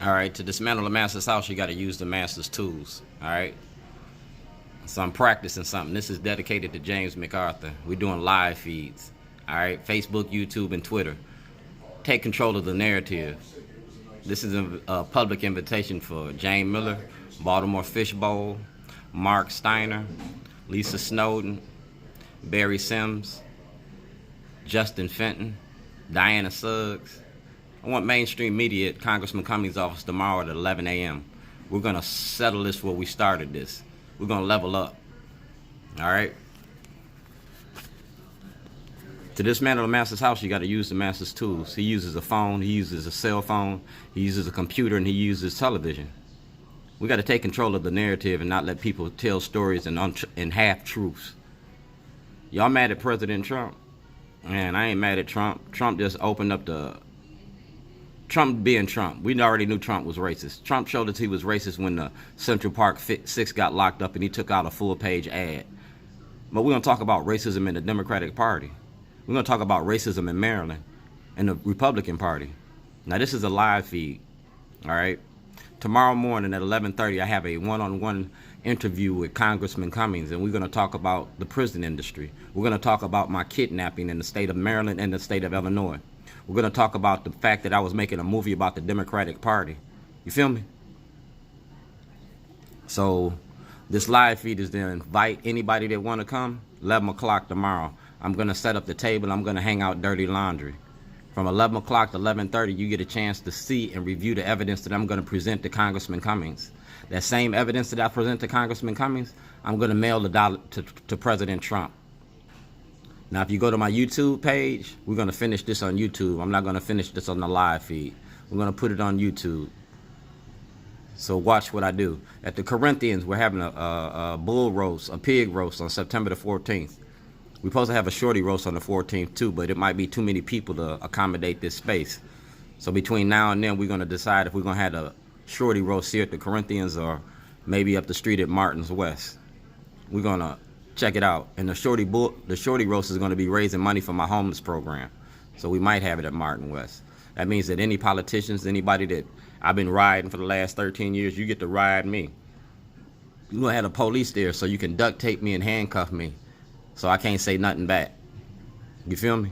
All right, to dismantle the master's house, you got to use the master's tools. All right. So I'm practicing something. This is dedicated to James MacArthur. We're doing live feeds. All right, Facebook, YouTube, and Twitter. Take control of the narrative. This is a public invitation for Jane Miller, Baltimore Fishbowl, Mark Steiner, Lisa Snowden, Barry Sims, Justin Fenton, Diana Suggs. I want mainstream media at Congressman Cummings' office tomorrow at 11 a.m. We're going to settle this where we started this. We're going to level up. All right? To dismantle the master's house, you got to use the master's tools. He uses a phone, he uses a cell phone, he uses a computer, and he uses television. We got to take control of the narrative and not let people tell stories and half-truths. Y'all mad at President Trump? Man, I ain't mad at Trump. Trump just opened up the... Trump being Trump. We already knew Trump was racist. Trump showed us he was racist when the Central Park 6 got locked up and he took out a full-page ad. But we're going to talk about racism in the Democratic Party. We're going to talk about racism in Maryland and the Republican Party. Now, this is a live feed, all right? Tomorrow morning at 11:30, I have a one-on-one interview with Congressman Cummings, and we're going to talk about the prison industry. We're going to talk about my kidnapping in the state of Maryland and the state of Illinois. We're going to talk about the fact that I was making a movie about the Democratic Party. You feel me? So this live feed is to invite anybody that want to come. 11 o'clock tomorrow. I'm going to set up the table. I'm going to hang out dirty laundry. From 11 o'clock to 11:30, you get a chance to see and review the evidence that I'm going to present to Congressman Cummings. That same evidence that I present to Congressman Cummings, I'm going to mail the dollar to President Trump. Now, if you go to my YouTube page, we're going to finish this on YouTube. I'm not going to finish this on the live feed. We're going to put it on YouTube. So watch what I do. At the Corinthians, we're having a bull roast, a pig roast on September the 14th. We're supposed to have a shorty roast on the 14th too, but it might be too many people to accommodate this space. So between now and then, we're going to decide if we're going to have a shorty roast here at the Corinthians or maybe up the street at Martin's West. We're going to check it out. And the shorty roast is going to be raising money for my homeless program. So we might have it at Martin West. That means that any politicians, anybody that I've been riding for the last 13 years, you get to ride me. You're going to have the police there so you can duct tape me and handcuff me so I can't say nothing back. You feel me?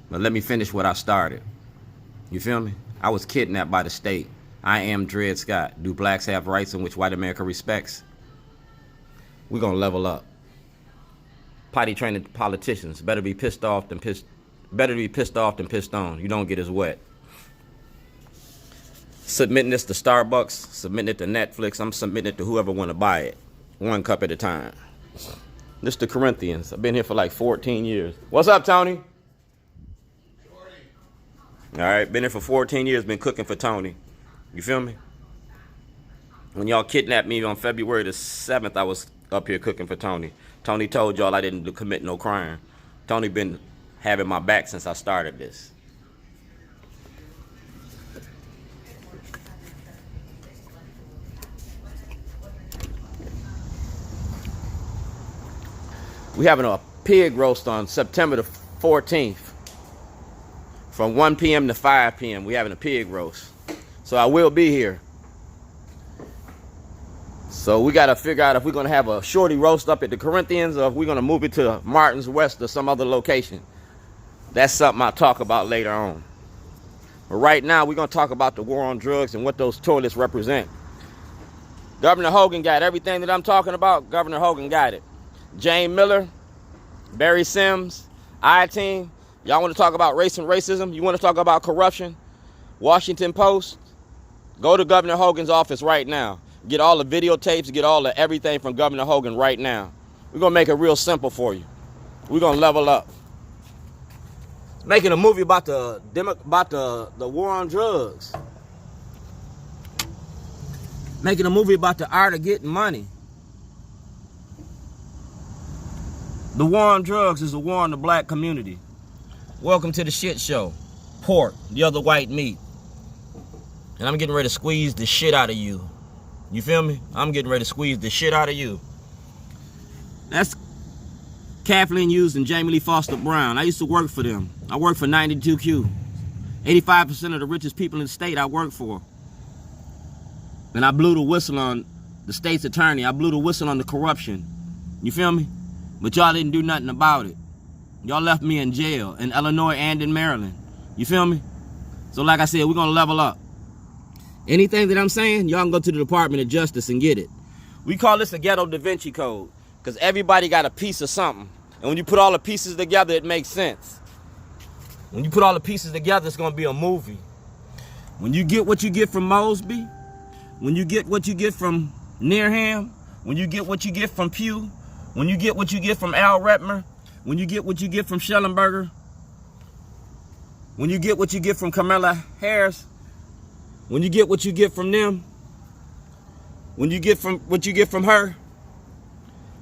But let me finish what I started. You feel me? I was kidnapped by the state. I am Dred Scott. Do blacks have rights in which white America respects? We're going to level up. Potty training politicians better be pissed off than pissed on. You don't get as wet. Submitting this to Starbucks, submitting it to Netflix, I'm submitting it to whoever want to buy it. One cup at a time. This the Corinthians. I've been here for like 14 years. What's up, Tony? All right, been here for 14 years, been cooking for Tony. You feel me? When y'all kidnapped me on February the 7th, I was up here cooking for Tony. Tony told y'all I didn't commit no crime. Tony been having my back since I started this. We having a pig roast on September the 14th. From 1 p.m. to 5 p.m. we having a pig roast. So I will be here. So we got to figure out if we're going to have a shorty roast up at the Corinthians or if we're going to move it to Martin's West or some other location. That's something I'll talk about later on. But right now, we're going to talk about the war on drugs and what those toilets represent. Governor Hogan got everything that I'm talking about. Governor Hogan got it. Jane Miller, Barry Sims, I-Team. Y'all want to talk about race and racism? You want to talk about corruption? Washington Post? Go to Governor Hogan's office right now. Get all the videotapes, get all the everything from Governor Hogan right now. We're going to make it real simple for you. We're going to level up. Making a movie about the war on drugs. Making a movie about the art of getting money. The war on drugs is a war on the black community. Welcome to the Schitt show. Pork, the other white meat. And I'm getting ready to squeeze the shit out of you. You feel me? I'm getting ready to squeeze the shit out of you. That's Kathleen Hughes and Jamie Lee Foster Brown. I used to work for them. I worked for 92Q. 85% of the richest people in the state I work for. And I blew the whistle on the state's attorney. I blew the whistle on the corruption. You feel me? But y'all didn't do nothing about it. Y'all left me in jail in Illinois and in Maryland. You feel me? So like I said, we're going to level up. Anything that I'm saying, y'all can go to the Department of Justice and get it. We call this a ghetto Da Vinci Code because everybody got a piece of something. And when you put all the pieces together, it makes sense. When you put all the pieces together, it's going to be a movie. When you get what you get from Mosby, when you get what you get from Nerheim, when you get what you get from Pugh, when you get what you get from Al Retmer, when you get what you get from Schellenberger, when you get what you get from Kamala Harris, when you get what you get from them, when you get from what you get from her,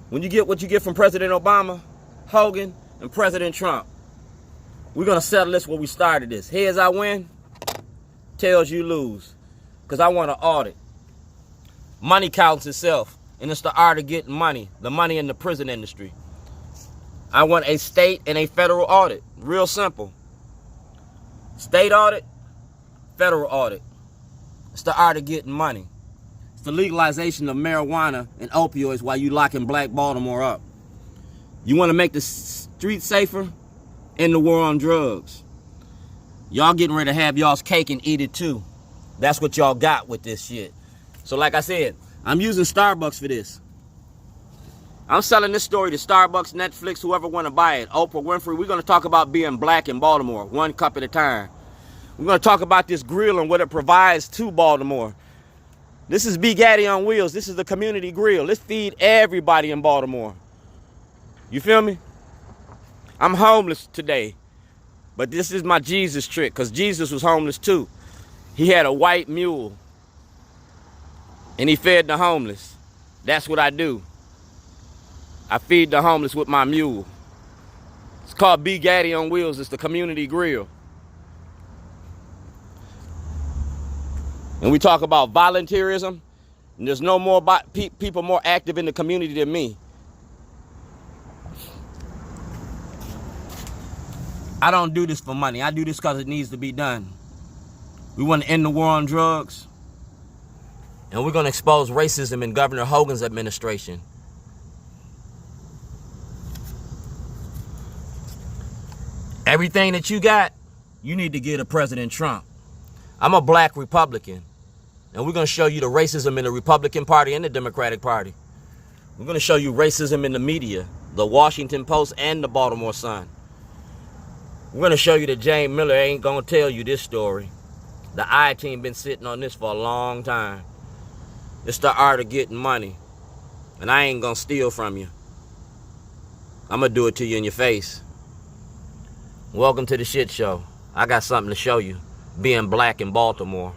when you get what you get from President Obama, Hogan, and President Trump, we're going to settle this where we started this. Heads I win, tails you lose. Because I want to audit. Money counts itself, and it's the art of getting money, the money in the prison industry. I want a state and a federal audit. Real simple. State audit, federal audit. It's the art of getting money. It's the legalization of marijuana and opioids while you locking Black Baltimore up. You want to make the streets safer? End the war on drugs. Y'all getting ready to have y'all's cake and eat it too. That's what y'all got with this shit. So like I said, I'm using Starbucks for this. I'm selling this story to Starbucks, Netflix, whoever want to buy it. Oprah Winfrey. We're going to talk about being black in Baltimore, one cup at a time. We're going to talk about this grill and what it provides to Baltimore. This is Big Gaddy on wheels. This is the community grill. Let's feed everybody in Baltimore. You feel me? I'm homeless today, but this is my Jesus trick because Jesus was homeless too. He had a white mule and he fed the homeless. That's what I do. I feed the homeless with my mule. It's called Big Gaddy on Wheels. It's the community grill. And we talk about volunteerism, and there's no more people more active in the community than me. I don't do this for money. I do this because it needs to be done. We want to end the war on drugs, and we're going to expose racism in Governor Hogan's administration. Everything that you got, you need to give to President Trump. I'm a black Republican, and we're going to show you the racism in the Republican Party and the Democratic Party. We're going to show you racism in the media, the Washington Post and the Baltimore Sun. We're going to show you that James Miller ain't going to tell you this story. The I-team been sitting on this for a long time. It's the art of getting money, and I ain't going to steal from you. I'm going to do it to you in your face. Welcome to the Schitt Show. I got something to show you. Being black in Baltimore.